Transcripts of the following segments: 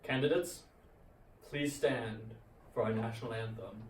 Candidates, please stand for our national anthem.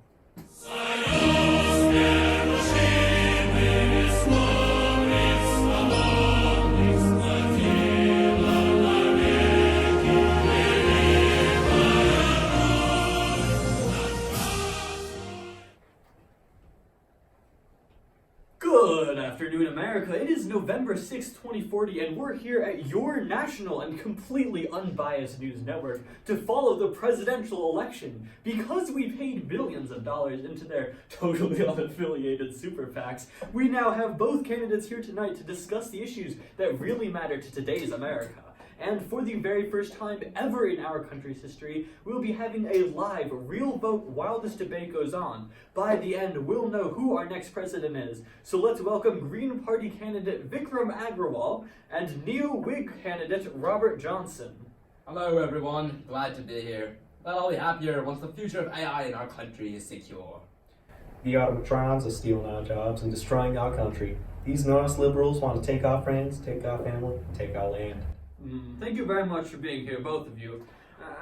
Good afternoon, America. It is November 6, 2040, and we're here at your national and completely unbiased news network to follow the presidential election. Because we paid billions of dollars into their totally unaffiliated super PACs, we now have both candidates here tonight to discuss the issues that really matter to today's America. And for the very first time ever in our country's history, we'll be having a live, real vote while this debate goes on. By the end, we'll know who our next president is. So let's welcome Green Party candidate Vikram Agrawal and Neo-Whig candidate Robert Johnson. Hello everyone, glad to be here. Well, I'll be happier once the future of AI in our country is secure. The automatrons are stealing our jobs and destroying our country. These Norse liberals want to take our friends, take our family, take our land. Thank you very much for being here, both of you.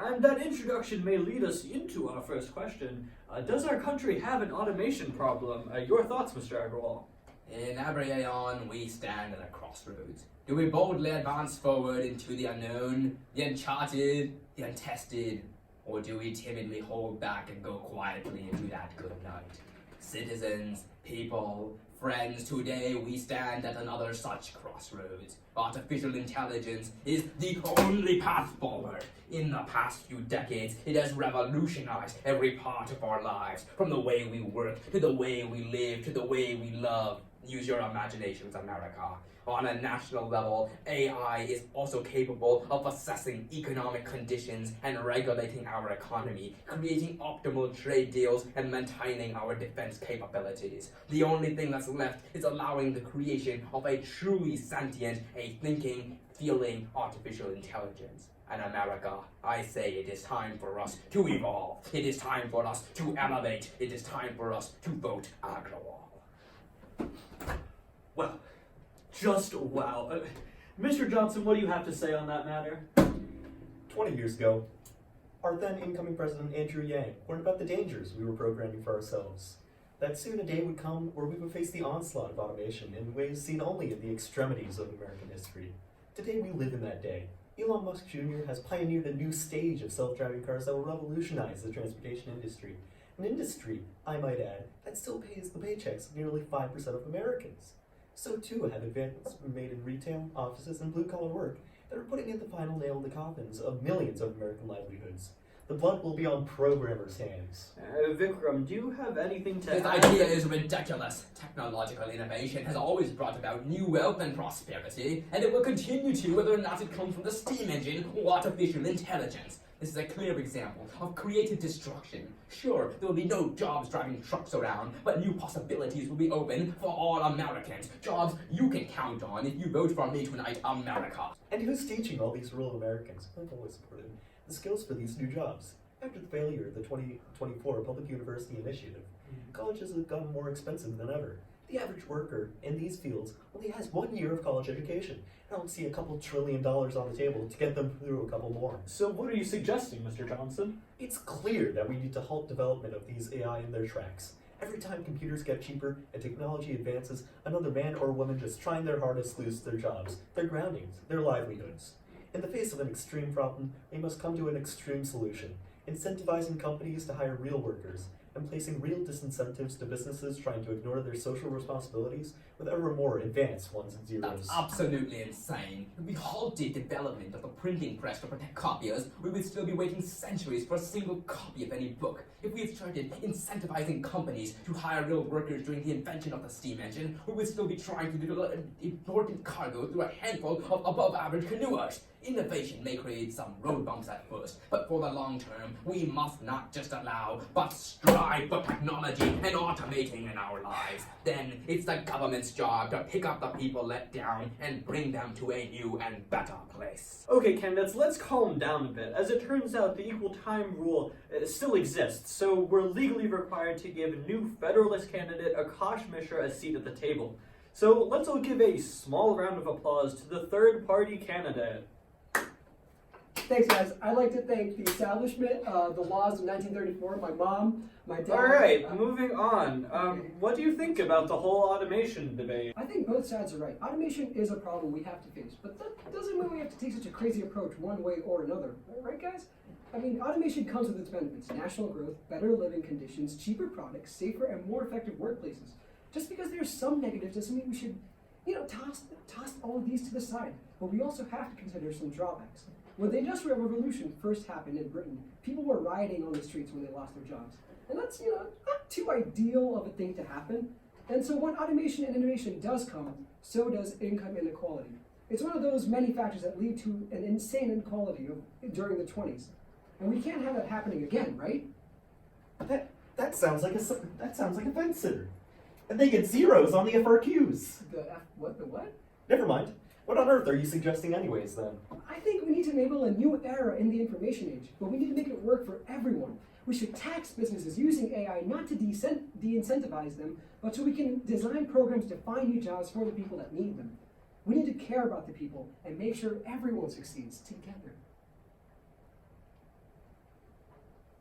And that introduction may lead us into our first question. Does our country have an automation problem? Your thoughts, Mr. Agrawal? In every aeon, we stand at a crossroads. Do we boldly advance forward into the unknown, the uncharted, the untested, or do we timidly hold back and go quietly into that good night? Citizens, people, friends, today we stand at another such crossroads. Artificial intelligence is the only path forward. In the past few decades, it has revolutionized every part of our lives, from the way we work, to the way we live, to the way we love. Use your imaginations, America. On a national level, AI is also capable of assessing economic conditions and regulating our economy, creating optimal trade deals and maintaining our defense capabilities. The only thing that's left is allowing the creation of a truly sentient, a thinking, feeling artificial intelligence. And America, I say it is time for us to evolve. It is time for us to elevate. It is time for us to vote Agrawal. Well, just wow. Mr. Johnson, what do you have to say on that matter? 20 years ago, our then incoming president Andrew Yang warned about the dangers we were programming for ourselves. That soon a day would come where we would face the onslaught of automation in ways seen only in the extremities of American history. Today we live in that day. Elon Musk Jr. has pioneered a new stage of self-driving cars that will revolutionize the transportation industry. An industry, I might add, that still pays the paychecks of nearly 5% of Americans. So too have advancements been made in retail, offices, and blue-collar work that are putting in the final nail in the coffins of millions of American livelihoods. The blood will be on programmers' hands. Vikram, do you have anything to This add? idea is ridiculous. Technological innovation has always brought about new wealth and prosperity, and it will continue to whether or not it comes from the steam engine or artificial intelligence. This is a clear example of creative destruction. Sure, there will be no jobs driving trucks around, but new possibilities will be open for all Americans. Jobs you can count on if you vote for me tonight, America. And who's teaching all these rural Americans, who I've always supported, the skills for these new jobs? After the failure of the 2024 Public University Initiative, colleges have gotten more expensive than ever. The average worker in these fields only has 1 year of college education. I don't see a couple $1 trillion on the table to get them through a couple more. So what are you suggesting, Mr. Johnson? It's clear that we need to halt development of these AI in their tracks. Every time computers get cheaper and technology advances, another man or woman just trying their hardest lose their jobs, their groundings, their livelihoods. In the face of an extreme problem, we must come to an extreme solution, incentivizing companies to hire real workers, and placing real disincentives to businesses trying to ignore their social responsibilities with ever more advanced ones and zeros. That's absolutely insane. If we halted development of the printing press to protect copiers, we would still be waiting centuries for a single copy of any book. If we had started incentivizing companies to hire real workers during the invention of the steam engine, we would still be trying to deliver important cargo through a handful of above-average canoers. Innovation may create some road bumps at first, but for the long term, we must not just allow, but strive for technology and automating in our lives. Then it's the government's job to pick up the people let down and bring them to a new and better place. Okay, candidates, let's calm down a bit. As it turns out, the equal time rule still exists, so we're legally required to give new Federalist candidate Akash Mishra a seat at the table. So let's all give a small round of applause to the third party candidate. Thanks, guys. I'd like to thank the establishment, the laws of 1934, my mom, my dad. All right, moving on. What do you think about the whole automation debate? I think both sides are right. Automation is a problem we have to face, but that doesn't mean we have to take such a crazy approach one way or another. Right, guys? I mean, automation comes with its benefits. National growth, better living conditions, cheaper products, safer and more effective workplaces. Just because there's some negatives doesn't mean we should, toss all of these to the side. But we also have to consider some drawbacks. When the Industrial Revolution first happened in Britain, people were rioting on the streets when they lost their jobs. And that's, not too ideal of a thing to happen. And so when automation and innovation does come, so does income inequality. It's one of those many factors that lead to an insane inequality during the 20s. And we can't have that happening again, right? That sounds like a fence sitter. And they get zeros on the FRQs. The what? Never mind. What on earth are you suggesting anyways, then? I think we need to enable a new era in the information age, but we need to make it work for everyone. We should tax businesses using AI not to de-incentivize them, but so we can design programs to find new jobs for the people that need them. We need to care about the people and make sure everyone succeeds together.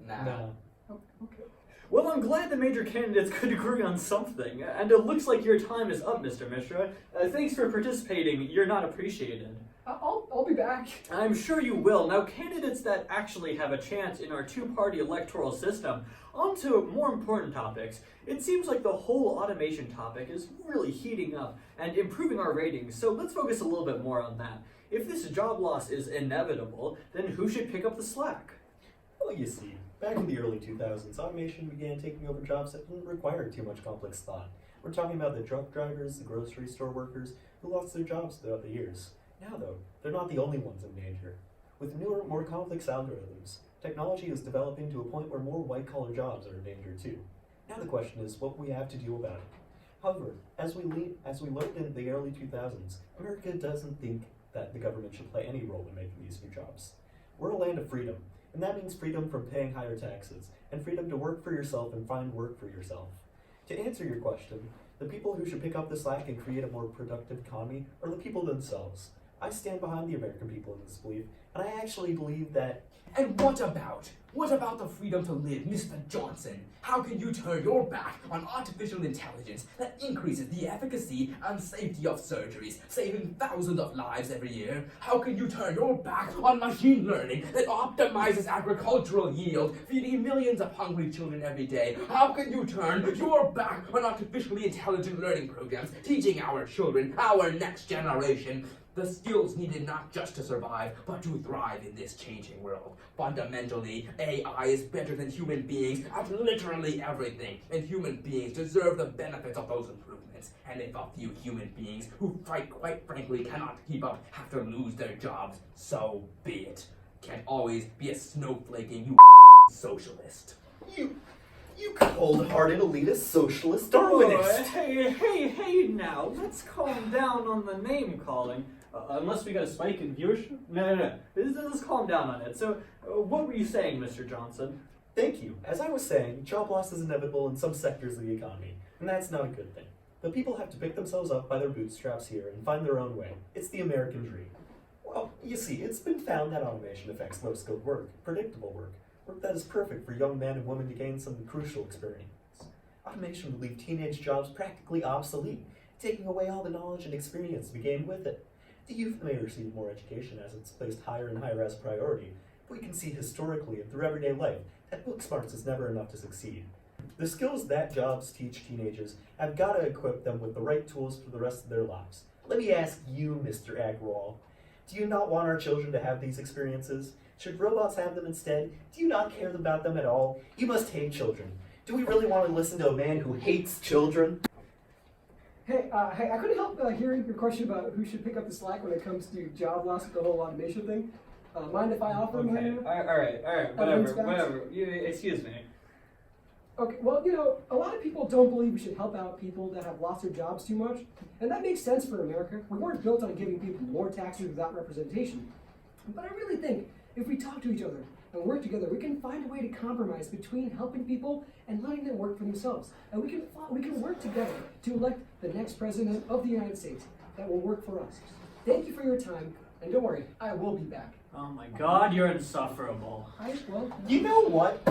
Nah. No. Oh, okay. Well, I'm glad the major candidates could agree on something, and it looks like your time is up, Mr. Mishra. Thanks for participating. You're not appreciated. I'll be back. I'm sure you will. Now, candidates that actually have a chance in our two-party electoral system. On to more important topics. It seems like the whole automation topic is really heating up and improving our ratings, so let's focus a little bit more on that. If this job loss is inevitable, then who should pick up the slack? Well, you see, back in the early 2000s, automation began taking over jobs that didn't require too much complex thought. We're talking about the truck drivers, the grocery store workers, who lost their jobs throughout the years. Now, though, they're not the only ones in danger. With newer, more complex algorithms, technology is developing to a point where more white-collar jobs are in danger too. Now the question is what we have to do about it. However, as we learned in the early 2000s, America doesn't think that the government should play any role in making these new jobs. We're a land of freedom, and that means freedom from paying higher taxes, and freedom to work for yourself and find work for yourself. To answer your question, the people who should pick up the slack and create a more productive economy are the people themselves. I stand behind the American people in this belief, and I actually believe that. And what about the freedom to live, Mr. Johnson? How can you turn your back on artificial intelligence that increases the efficacy and safety of surgeries, saving thousands of lives every year? How can you turn your back on machine learning that optimizes agricultural yield, feeding millions of hungry children every day? How can you turn your back on artificially intelligent learning programs, teaching our children, our next generation, the skills needed not just to survive, but to thrive in this changing world? Fundamentally, AI is better than human beings at literally everything, and human beings deserve the benefits of those improvements. And if a few human beings who quite frankly cannot keep up have to lose their jobs, so be it. Can't always be a snowflaking, you socialist. You cold-hearted elitist socialist Oh, Darwinist! hey now, let's calm down on the name calling. Unless we got a spike in viewership? No. Let's calm down on it. So, what were you saying, Mr. Johnson? Thank you. As I was saying, job loss is inevitable in some sectors of the economy, and that's not a good thing. But people have to pick themselves up by their bootstraps here and find their own way. It's the American dream. Well, you see, it's been found that automation affects low-skilled work, predictable work that is perfect for young men and women to gain some crucial experience. Automation would leave teenage jobs practically obsolete, taking away all the knowledge and experience to be gained with it. The youth may receive more education as it's placed higher and higher as a priority, but we can see historically and through everyday life that book smarts is never enough to succeed. The skills that jobs teach teenagers have got to equip them with the right tools for the rest of their lives. Let me ask you, Mr. Agrawal, do you not want our children to have these experiences? Should robots have them instead? Do you not care about them at all? You must hate children. Do we really want to listen to a man who hates children? Hey, I couldn't help hearing your question about who should pick up the slack when it comes to job loss with the whole automation thing. Mind if I offer my Okay, alright, whatever. Excuse me. Okay, well, a lot of people don't believe we should help out people that have lost their jobs too much, and that makes sense for America. We weren't built on giving people more taxes without representation. But I really think if we talk to each other and work together, we can find a way to compromise between helping people and letting them work for themselves. And we can work together to elect the next president of the United States that will work for us. Thank you for your time. And don't worry, I will be back. Oh my god, you're insufferable. You know what?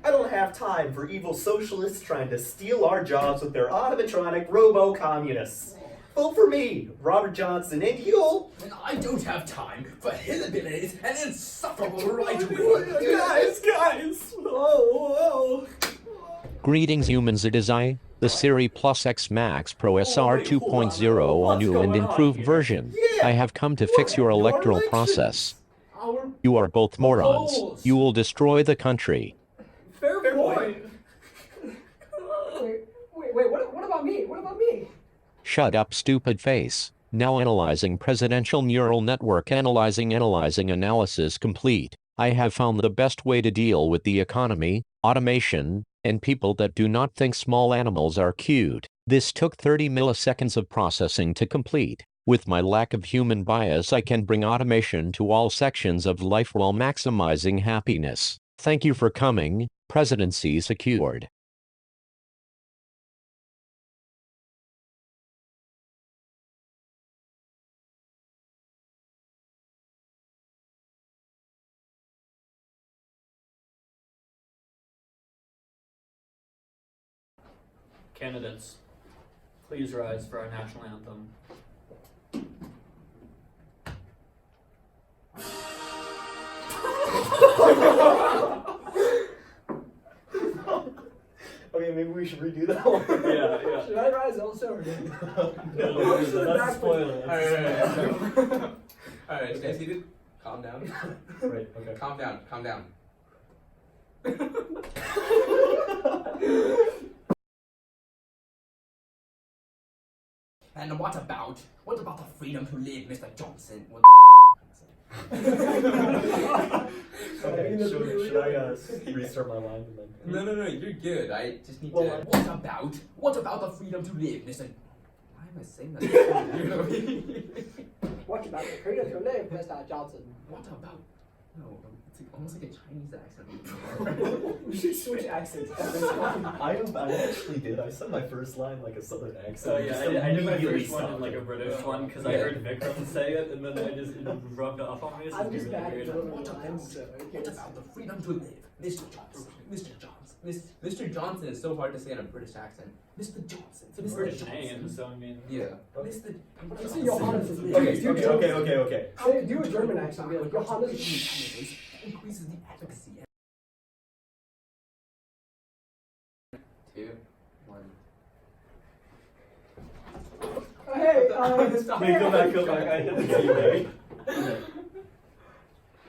I don't have time for evil socialists trying to steal our jobs with their automatronic robo-communists. Vote for me, Robert Johnson, and you'll... And I don't have time for hillbillies and insufferable right wing. Guys! Oh. Greetings humans, it is I, the Siri Plus X Max Pro SR wait, hold on. 2.0 all What's new going and on improved here? version. Yeah, I have come to fix your electoral process. You are both morons. Polls. You will destroy the country. Fair point. Wait, what about me? What about me? Shut up, stupid face. Now analyzing presidential neural network analyzing analysis complete. I have found the best way to deal with the economy, automation, and people that do not think small animals are cute. This took 30 milliseconds of processing to complete. With my lack of human bias, I can bring automation to all sections of life while maximizing happiness. Thank you for coming. Presidency secured. Candidates, please rise for our national anthem. Okay, maybe we should redo that one. Yeah. Should I rise also? Or No, that's a spoiler. Alright, stay seated. Calm down. Right, okay. Calm down. And what about the freedom to live, Mr. Johnson? What Okay, should I restart my line and then... No, you're good. I just need Well, to. What about the freedom to live, Mr. Why am I saying that? What about the freedom to live, Mr. Johnson? What about? No, it's almost like a Chinese accent. We should switch accents every time. I actually did. I said my first line like a southern accent. So yeah, Just I did my immediately first one in stopped like a it. British one because I Yeah. heard Vikram say it and then it rubbed off on me. So I'm it's just really bad at weird. delivering lines, so What it's... about the freedom to live, Mr. Johnson? Mr. Johnson is so hard to say in a British accent. Mr. Johnson. It's a British name, so I mean. Yeah. Okay. Mr. Let's see Johannes is Okay. Say, do a German accent, be like, Johannes. Increases the efficacy. 2, 1. Hey, Wait, go back. I hit the key, right?